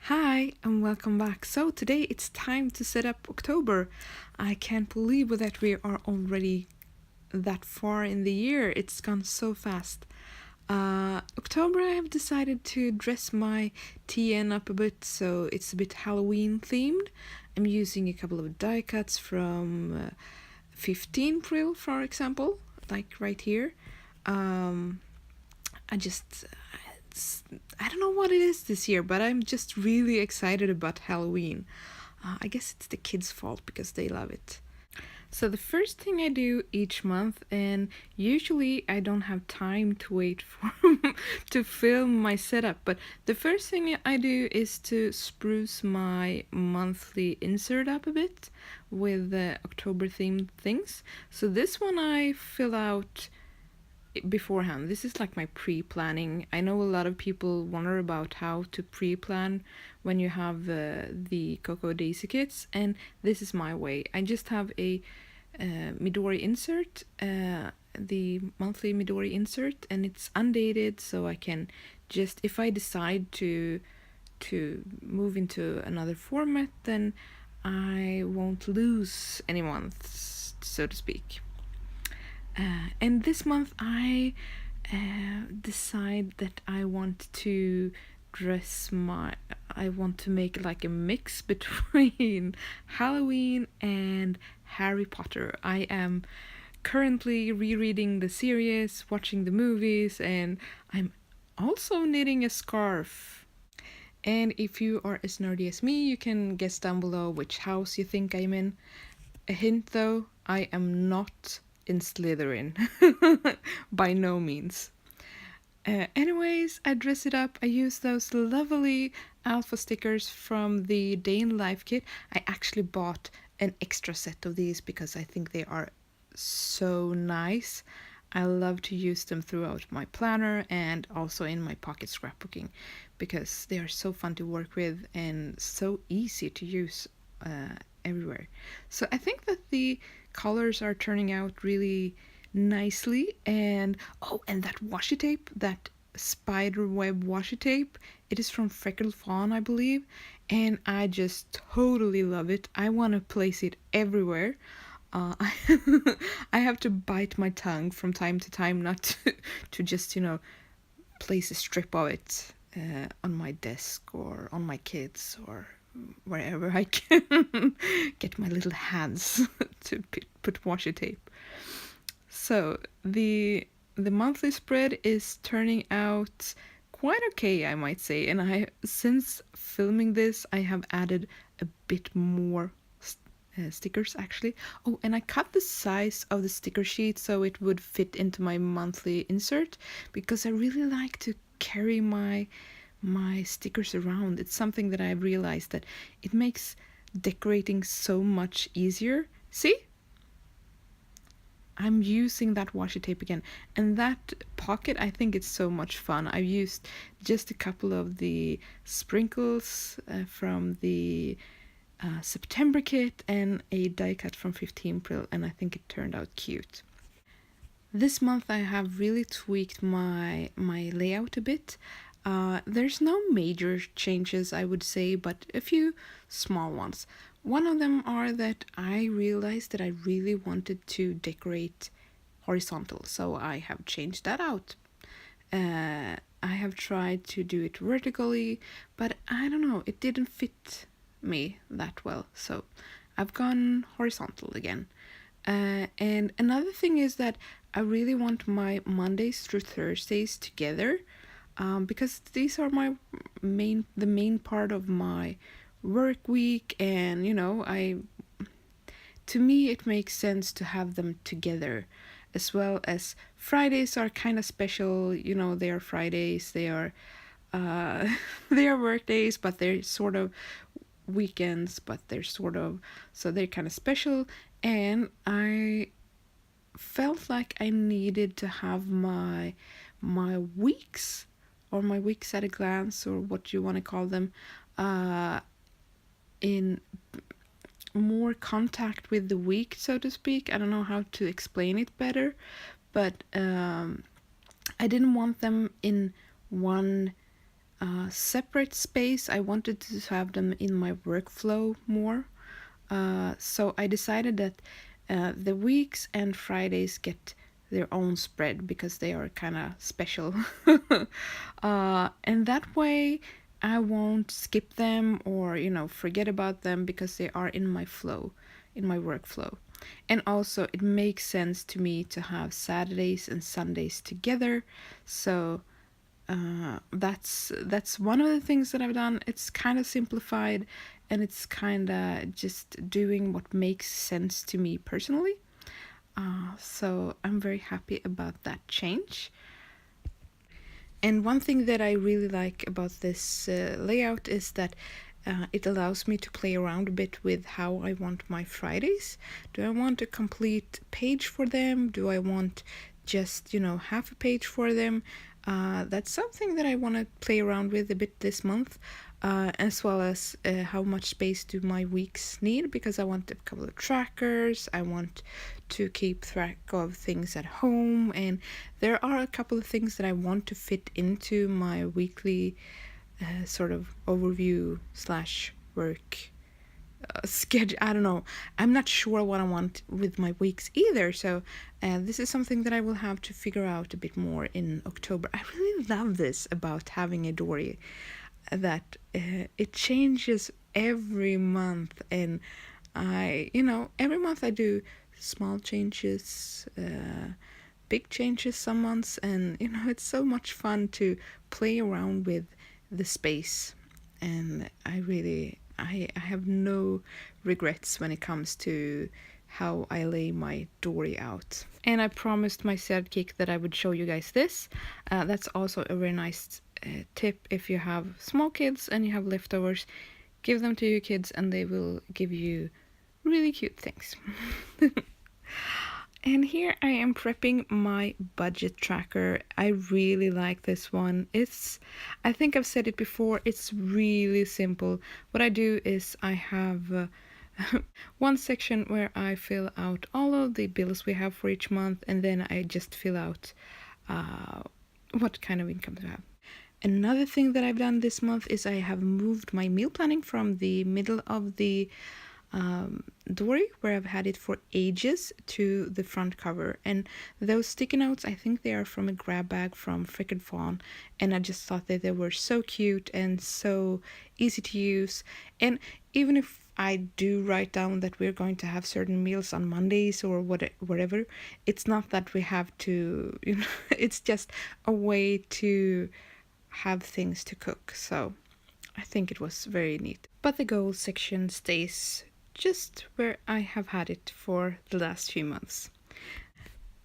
Hi and welcome back. So today it's time to set up October. I can't believe that we are already that far in the year. It's gone so fast. October I have decided to dress my TN up a bit so it's a bit Halloween themed. I'm using a couple of die cuts from 15 April, for example, like right here. I just I don't know what it is this year, but I'm just really excited about Halloween. I guess it's the kids' fault because they love it. So the first thing I do each month, and usually I don't have time to wait for to film my setup, but the first thing I do is to spruce my monthly insert up a bit with October themed things. So this one I fill out beforehand. This is like my pre-planning. I know a lot of people wonder about how to pre-plan when you have the Cocoa Daisy kits, and this is my way. I just have a Midori insert, the monthly Midori insert, and it's undated, so I can just, if I decide to move into another format, then I won't lose any months, so to speak. And this month I decide that I want to I want to make like a mix between Halloween and Harry Potter. I am currently rereading the series, watching the movies, and I'm also knitting a scarf. And if you are as nerdy as me, you can guess down below which house you think I'm in. A hint though, I am not in Slytherin. By no means. Anyways, I dress it up. I use those lovely alpha stickers from the Day in Life kit. I actually bought an extra set of these because I think they are so nice. I love to use them throughout my planner and also in my pocket scrapbooking because they are so fun to work with and so easy to use everywhere. So I think that the colors are turning out really nicely, and that washi tape, that spider web washi tape, it is from Freckled Fawn, I believe, and I just totally love it. I want to place it everywhere. I have to bite my tongue from time to time not to just place a strip of it on my desk or on my kids or wherever I can get my little hands to put washi tape. So the monthly spread is turning out quite okay, I might say, and I since filming this I have added a bit more stickers actually. Oh, and I cut the size of the sticker sheet so it would fit into my monthly insert because I really like to carry my stickers around. It's something that I've realized that it makes decorating so much easier. See? I'm using that washi tape again, and that pocket, I think it's so much fun. I've used just a couple of the sprinkles from the September kit and a die cut from 15 April, and I think it turned out cute. This month I have really tweaked my layout a bit. There's no major changes, I would say, but a few small ones. One of them are that I realized that I really wanted to decorate horizontal, so I have changed that out. I have tried to do it vertically, but I don't know, it didn't fit me that well, so I've gone horizontal again. And another thing is that I really want my Mondays through Thursdays together, because these are the main part of my work week, and to me it makes sense to have them together, as well as Fridays are kind of special. They are Fridays, they are they are work days, but they're sort of weekends, but they're so they're kind of special, and I felt like I needed to have my weeks, or my weeks at a glance, or what you want to call them, in more contact with the week, so to speak. I don't know how to explain it better, but I didn't want them in one separate space. I wanted to have them in my workflow more. So I decided that the weeks and Fridays get their own spread because they are kind of special. And that way I won't skip them or, forget about them because they are in my flow, in my workflow. And also, it makes sense to me to have Saturdays and Sundays together. So that's one of the things that I've done. It's kind of simplified, and it's kind of just doing what makes sense to me personally. So I'm very happy about that change. And one thing that I really like about this layout is that it allows me to play around a bit with how I want my Fridays. Do I want a complete page for them? Do I want just, half a page for them? That's something that I want to play around with a bit this month, as well as how much space do my weeks need, because I want a couple of trackers. I want to keep track of things at home, and there are a couple of things that I want to fit into my weekly sort of overview / work schedule. I don't know. I'm not sure what I want with my weeks either. So this is something that I will have to figure out a bit more in October. I really love this about having a Dory, that it changes every month, and every month I do small changes, big changes some months, and it's so much fun to play around with the space. And I have no regrets when it comes to how I lay my Dory out. And I promised my sidekick that I would show you guys this. That's also a very nice tip. If you have small kids and you have leftovers, give them to your kids and they will give you really cute things. And here I am prepping my budget tracker. I really like this one. I think I've said it before, it's really simple. What I do is I have one section where I fill out all of the bills we have for each month, and then I just fill out what kind of income to have. Another thing that I've done this month is I have moved my meal planning from the middle of the Dory, where I've had it for ages, to the front cover. And those sticky notes, I think they are from a grab bag from Frickin' Fawn, and I just thought that they were so cute and so easy to use. And even if I do write down that we're going to have certain meals on Mondays or whatever, it's not that we have to, it's just a way to have things to cook. So I think it was very neat. But the goals section stays just where I have had it for the last few months.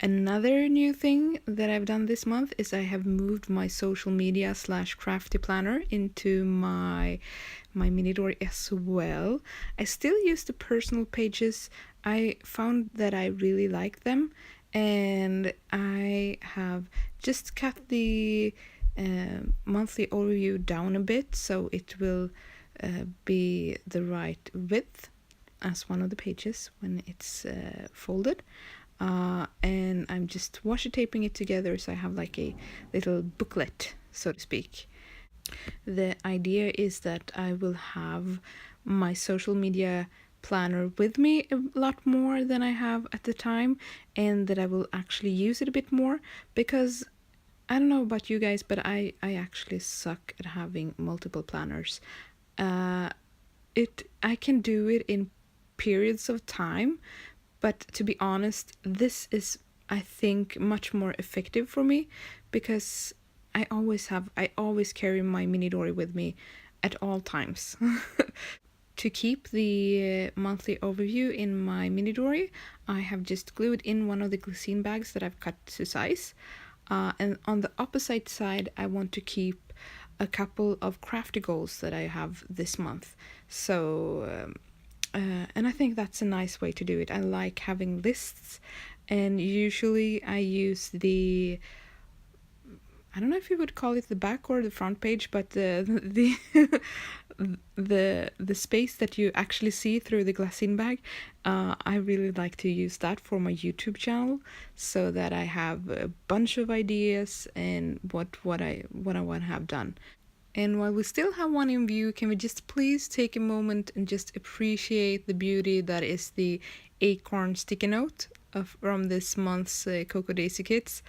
Another new thing that I've done this month is I have moved my social media / crafty planner into my mini Dory as well. I still use the personal pages. I found that I really like them, and I have just cut the monthly overview down a bit so it will be the right width as one of the pages when it's folded, and I'm just washi taping it together so I have like a little booklet, so to speak. The idea is that I will have my social media planner with me a lot more than I have at the time, and that I will actually use it a bit more, because I don't know about you guys, but I actually suck at having multiple planners. I can do it in periods of time, but to be honest, this is, I think, much more effective for me, because I always carry my mini Dory with me at all times. To keep the monthly overview in my mini Dory, I have just glued in one of the glycine bags that I've cut to size. And on the opposite side, I want to keep a couple of crafty goals that I have this month. So, and I think that's a nice way to do it. I like having lists, and usually I use I don't know if you would call it the back or the front page, but the the space that you actually see through the glycine bag. I really like to use that for my YouTube channel, so that I have a bunch of ideas and what I want to have done. And while we still have one in view, can we just please take a moment and just appreciate the beauty that is the acorn sticky note from this month's Cocoa Daisy kits?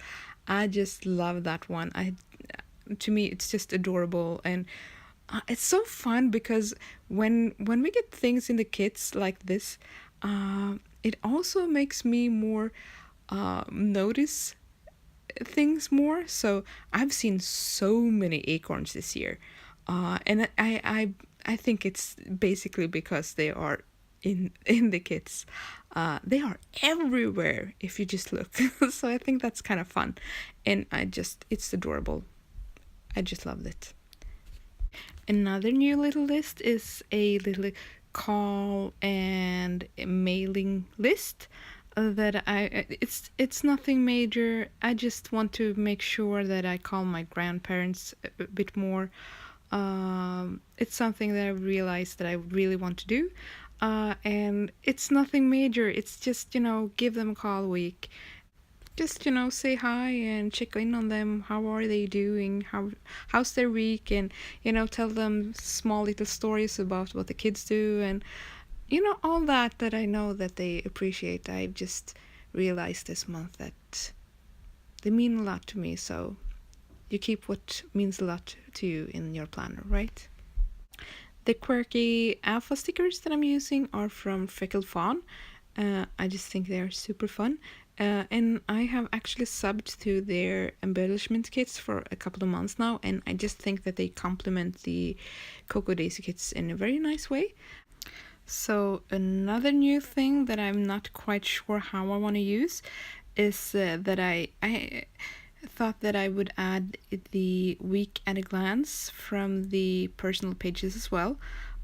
I just love that one. To me, it's just adorable, and it's so fun because when we get things in the kits like this, it also makes me more notice things more. So I've seen so many acorns this year, and I think it's basically because they are in the kits. They are everywhere if you just look. So I think that's kind of fun, and it's adorable. I just loved it. Another new little list is a little call and mailing list that it's nothing major. I just want to make sure that I call my grandparents a bit more. It's something that I realized that I really want to do. And it's nothing major. It's just, give them a call a week. Just, say hi and check in on them. How are they doing? How's their week? And, tell them small little stories about what the kids do, and all that I know that they appreciate. I just realized this month that they mean a lot to me. So you keep what means a lot to you in your planner, right? The quirky alpha stickers that I'm using are from Freckled Fawn. I just think they are super fun. And I have actually subbed to their embellishment kits for a couple of months now, and I just think that they complement the Cocoa Daisy kits in a very nice way. So another new thing that I'm not quite sure how I want to use is that I thought that I would add the week at a glance from the personal pages as well.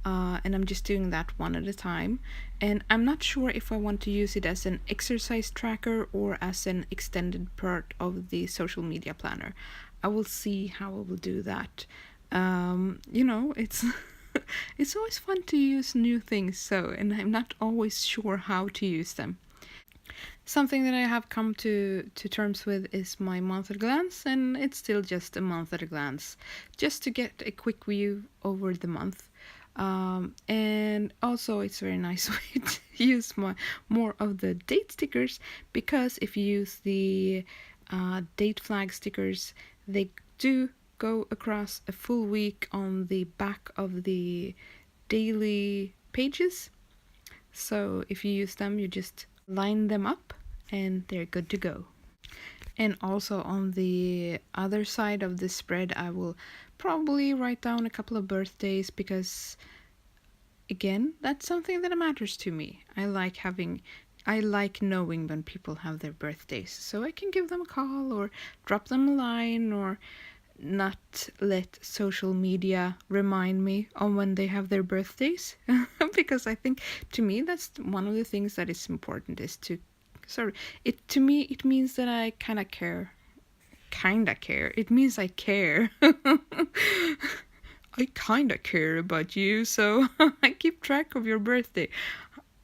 And I'm just doing that one at a time. And I'm not sure if I want to use it as an exercise tracker or as an extended part of the social media planner. I will see how I will do that. It's it's always fun to use new things, and I'm not always sure how to use them. Something that I have come to terms with is my month at a glance, and it's still just a month at a glance, just to get a quick view over the month. And also it's a very nice way to use more of the date stickers, because if you use the date flag stickers, they do go across a full week on the back of the daily pages. So if you use them, you just line them up and they're good to go. And also on the other side of the spread, I will probably write down a couple of birthdays, because again, that's something that matters to me. I like knowing when people have their birthdays, so I can give them a call or drop them a line, or not let social media remind me on when they have their birthdays. Because I think, to me, that's one of the things that is important, is to to me it means that I kind of care. It means I care. I kind of care about you, so I keep track of your birthday.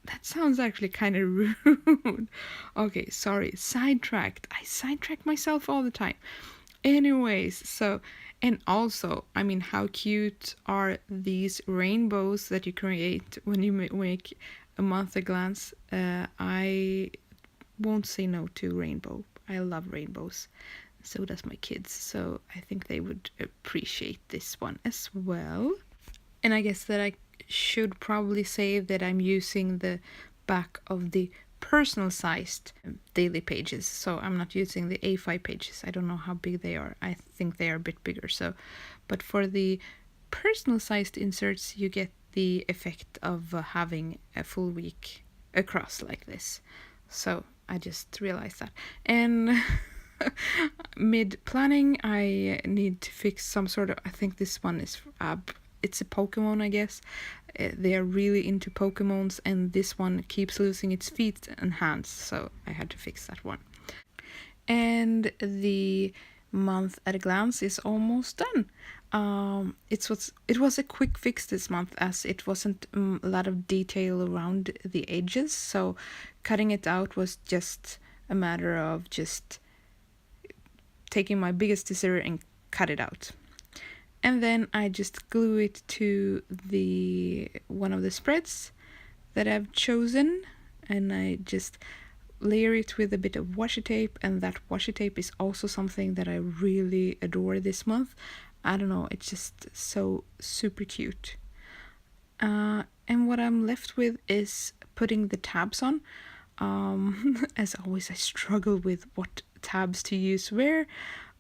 That sounds actually kind of rude. Okay, sorry, sidetracked. I sidetrack myself all the time. Anyways, and also, I mean, how cute are these rainbows that you create when you make a month at a glance? I won't say no to rainbow. I love rainbows. So does my kids. So I think they would appreciate this one as well. And I guess that I should probably say that I'm using the back of the personal sized daily pages, so I'm not using the A5 pages. I don't know how big they are. I think they are a bit bigger. But for the personal sized inserts, you get the effect of having a full week across like this. So I just realized that. And mid planning, I need to fix some sort of, I think this one is it's a Pokemon, I guess. They are really into Pokemons, and this one keeps losing its feet and hands, so I had to fix that one. And the month at a glance is almost done. It was a quick fix this month, as it wasn't a lot of detail around the edges, so cutting it out was just a matter of just taking my biggest scissor and cut it out. And then I just glue it to the one of the spreads that I've chosen, and I just layer it with a bit of washi tape, and that washi tape is also something that I really adore this month. I don't know, it's just so super cute. And what I'm left with is putting the tabs on. As always, I struggle with what tabs to use where.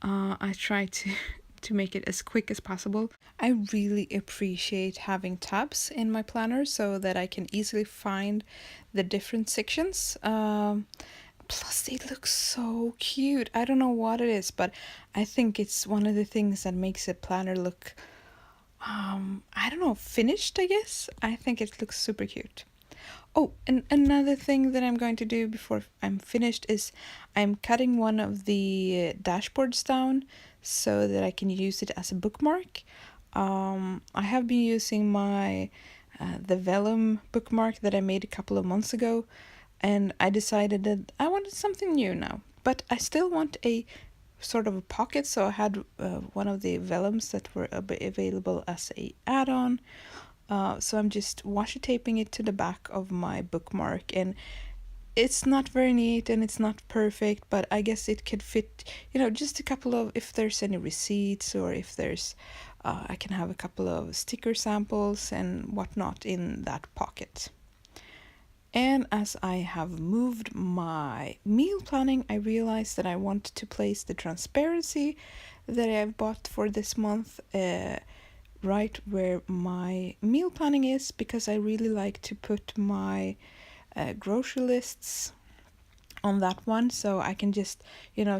I try to to make it as quick as possible. I really appreciate having tabs in my planner so that I can easily find the different sections. Plus, they look so cute. I don't know what it is, but I think it's one of the things that makes a planner look, I don't know, finished, I guess. I think it looks super cute. Oh, and another thing that I'm going to do before I'm finished is I'm cutting one of the dashboards down so that I can use it as a bookmark. I have been using my the vellum bookmark that I made a couple of months ago, and I decided that I wanted something new now. But I still want a sort of a pocket, so I had one of the vellums that were available as a add-on. So I'm just washi taping it to the back of my bookmark, and it's not very neat and it's not perfect, but I guess it could fit, just a couple of, if there's any receipts or if there's, I can have a couple of sticker samples and whatnot in that pocket. And as I have moved my meal planning, I realized that I want to place the transparency that I've bought for this month right where my meal planning is, because I really like to put my grocery lists on that one, so I can just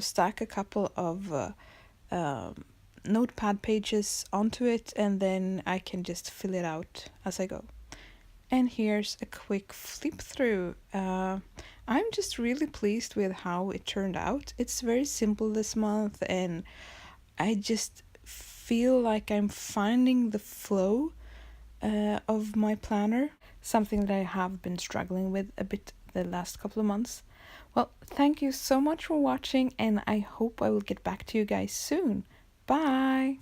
stack a couple of notepad pages onto it, and then I can just fill it out as I go. And here's a quick flip through. I'm just really pleased with how it turned out. It's very simple this month, and I just feel like I'm finding the flow of my planner, something that I have been struggling with a bit the last couple of months. Well, thank you so much for watching, and I hope I will get back to you guys soon. Bye!